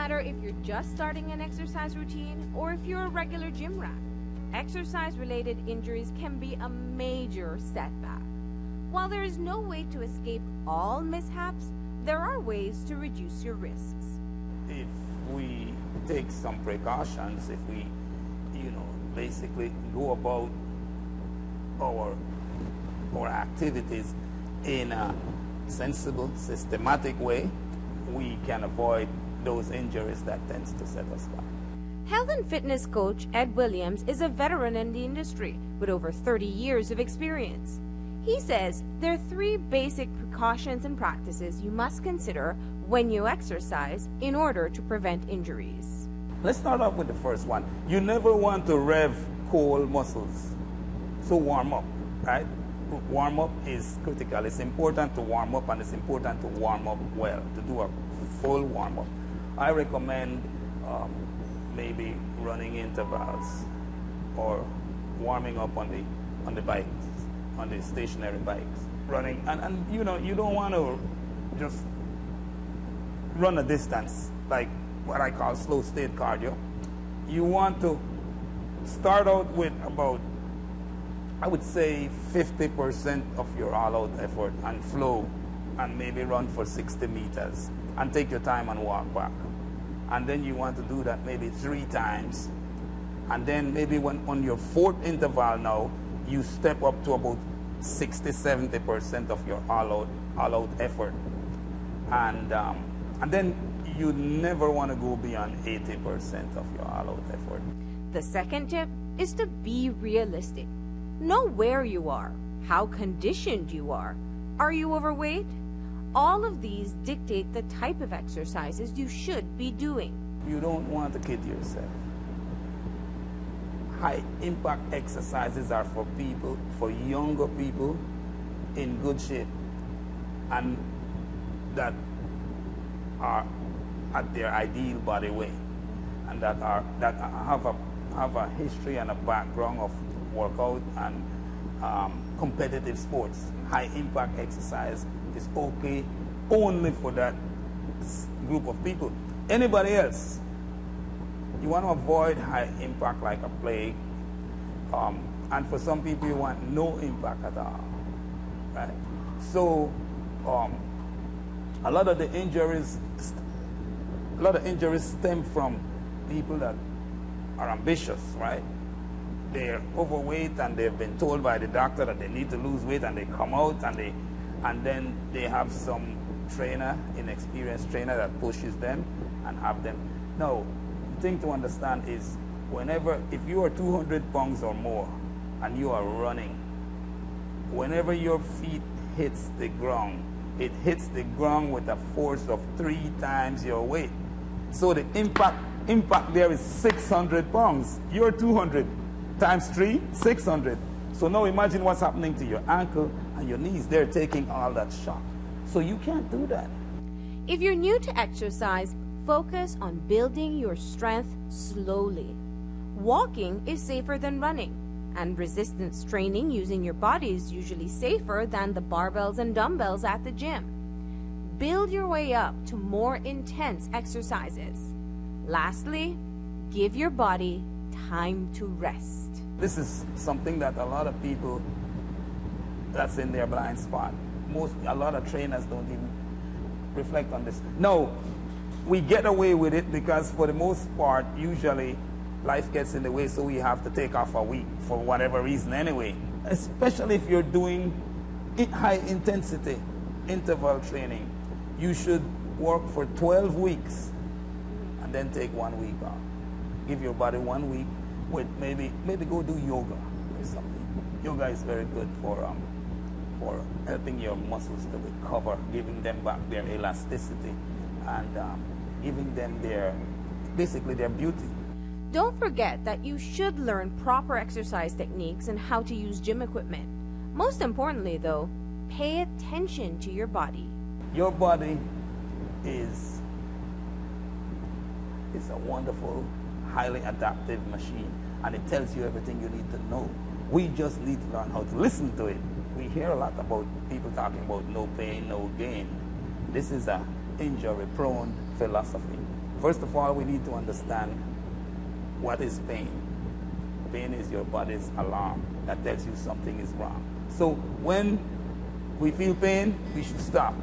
matter if you're just starting an exercise routine or if you're a regular gym rat, exercise-related injuries can be a major setback. While there is no way to escape all mishaps, there are ways to reduce your risks. If we take some precautions, if we, basically go about our activities in a sensible, systematic way, we can avoid those injuries that tends to set us back. Health and fitness coach Ed Williams is a veteran in the industry with over 30 years of experience. He says there are 3 basic precautions and practices you must consider when you exercise in order to prevent injuries. Let's start off with the first one. You never want to rev cold muscles. So warm up, right? Warm up is critical. It's important to warm up, and it's important to warm up well, to do a full warm up. I recommend maybe running intervals or warming up on the bikes, on the stationary bikes. Running, and you don't want to just run a distance like what I call slow state cardio. You want to start out with about, I would say, 50% of your all-out effort and flow, and maybe run for 60 meters and take your time and walk back. And then you want to do that maybe 3 times. And then maybe when on your 4th interval now, you step up to about 60-70% of your all-out effort. And then you never want to go beyond 80% of your all-out effort. The second tip is to be realistic. Know where you are, how conditioned you are. Are you overweight? All of these dictate the type of exercises you should be doing. You don't want to kid yourself. High impact exercises are for people, for younger people in good shape and that are at their ideal body weight, and that have a history and a background of workout and competitive sports. High impact exercise is okay only for that group of people. Anybody else, you want to avoid high impact like a plague, and for some people you want no impact at all, right? So a lot of injuries stem from people that are ambitious, right? They're overweight and they've been told by the doctor that they need to lose weight, and they come out and then they have some trainer, inexperienced trainer, that pushes them and have them. No, the thing to understand is if you are 200 pounds or more and you are running, whenever your feet hits the ground, it hits the ground with a force of 3 times your weight. So the impact there is 600 pounds. You're 200 times 3, 600. So now imagine what's happening to your ankle and your knees. They're taking all that shock. So you can't do that. If you're new to exercise, focus on building your strength slowly. Walking is safer than running, and resistance training using your body is usually safer than the barbells and dumbbells at the gym. Build your way up to more intense exercises. Lastly, give your body time to rest. This is something that a lot of people, that's in their blind spot. A lot of trainers don't even reflect on this. No, we get away with it because for the most part, usually life gets in the way, so we have to take off a week for whatever reason anyway. Especially if you're doing high intensity interval training. You should work for 12 weeks and then take 1 week off. Give your body 1 week with maybe go do yoga or something. Yoga is very good for helping your muscles to recover, giving them back their elasticity, and giving them basically their beauty. Don't forget that you should learn proper exercise techniques and how to use gym equipment. Most importantly though, pay attention to your body. Your body is a wonderful, highly adaptive machine, and it tells you everything you need to know. We just need to learn how to listen to it. We hear a lot about people talking about no pain, no gain. This is an injury-prone philosophy. First of all, we need to understand what is pain. Pain is your body's alarm that tells you something is wrong. So when we feel pain, we should stop.